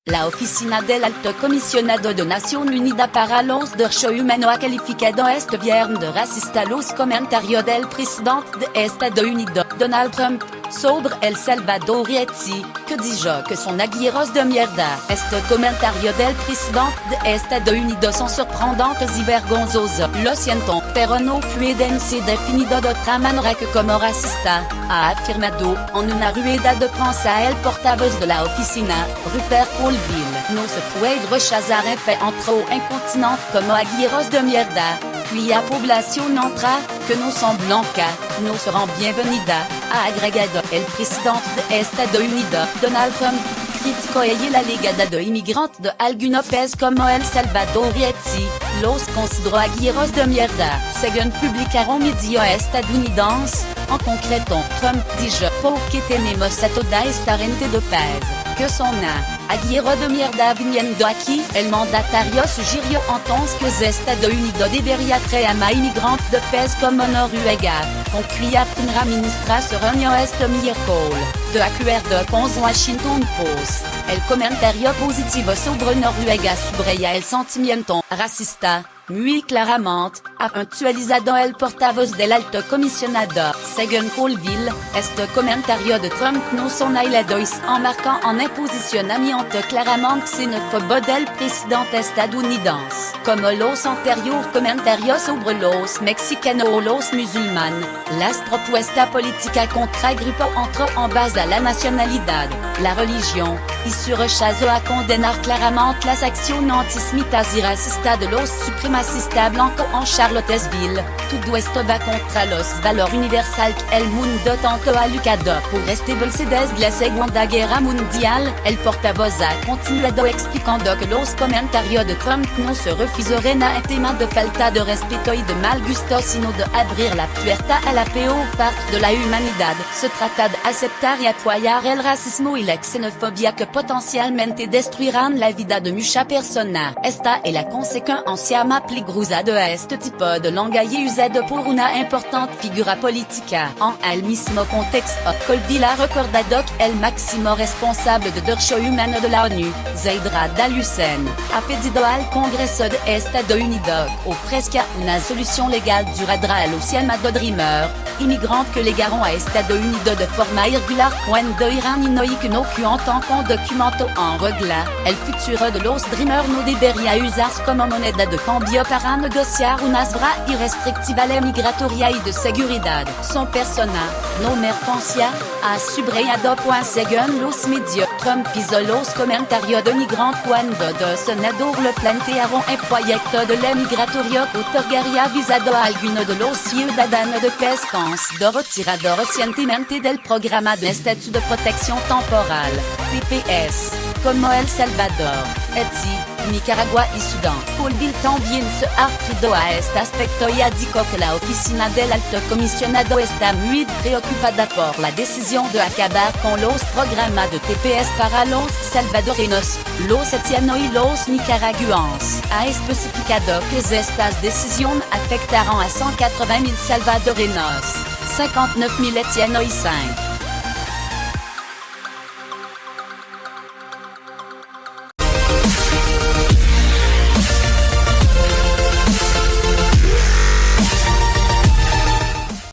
La Oficina del Alto Comisionado de Nación Unida para los Derechos Humanos ha calificado este viernes de racista los comentarios del presidente de Estados Unidos, Donald Trump, sobre El Salvador y Haití, que dijo que son agujeros de mierda. Este comentario del presidente de Estados Unidos son sorprendentes y vergonzosos. Lo siento, pero no pueden ser definidos de otra manera que como racista, ha afirmado, en una rueda de prensa el portavoz de la oficina, Rupert Colville. No se puede rechazar un fait entre un continent como agujeros de mierda, puis a población otra, que no son blancas, no serán bienvenidas, ha agregado el presidente de Estados Unidos, Donald Trump. Criticó ella la llegada de inmigrantes de algunos países como El Salvador y Haití, los consideró agujeros de mierda, según publicaron medios estadounidenses. En concreto, Trump dijo, ¿por qué tenemos a toda esta gente de paz? Que son agujeros de mierda viniendo aquí? El mandatario sugirió entonces que los Estados Unidos debería traer más inmigrantes de países como Noruega, concluía primera ministra reunión este miércoles, de acuerdo con Washington Post. El comentario positivo sobre Noruega subraya el sentimiento racista, muy claramente, ha actualizado el portavoz del Alto Comisionado. Según Colville, este comentario de Trump no son aislados en marcant un posicionamiento claramente xenófobo del presidente estadounidense. Como los anteriores comentarios sobre los mexicanos o los musulmanes, las propuestas políticas contra grupo entró en base a la nacionalidad, la religión, y su rechazo a condenar claramente las acciones antisemitas y racistas de los supremacistas blancos en Charlottesville. Todo esto va contra los valores universales que el mundo tanto ha luchado por restablecer desde la Segunda Guerra Mundial. El portavoz ha continuado explicando que los comentarios de Trump no se refieren a un tema de falta de respeto y de mal gusto, sino de abrir la puerta a la peor parte de la humanidad. Se trata de aceptar y apoyar el racismo y la xenofobia que potencialmente destruirán la vida de muchas personas. Esta es la consecuencia más peligrosa de este tipo de lenguaje usado por una importante figura política. En el mismo contexto, Colville ha recordado que el máximo responsable de derechos humanos de la ONU, Zeid Ra'ad al-Hussein, ha pedido al Congreso de Estados Unidos que ofrezca una solución legal duradera a los llamados Dreamers, inmigrantes que llegaron a Estados Unidos de forma irregular cuando eran niños y que no cuentan con documentos en regla. El futuro de los Dreamers no debería usarse como moneda de cambio para negociar una cifra irrestrictiva migratoria y de seguridad. Son persona, no mercancía, ha subrayado. Según los medios, Trump hizo los comentarios de migrantes cuando de senador le plantearon un proyecto de ley migratorio que otorgaría visado a algunos de los ciudadanos de países que han sido retirados recientemente del programa de estatus de protección temporal, TPS, como El Salvador, Haití, Nicaragua y Sudán. Colville también se ha referido a este aspecto y ha dicho que la oficina del Alto Comisionado está muy preocupada por la decisión de acabar con los programas de TPS para los salvadoreños, los haitianos y los nicaragüenses. Ha especificado que estas decisiones afectarán a 180,000 salvadoreños, 59,000 haitianos y 5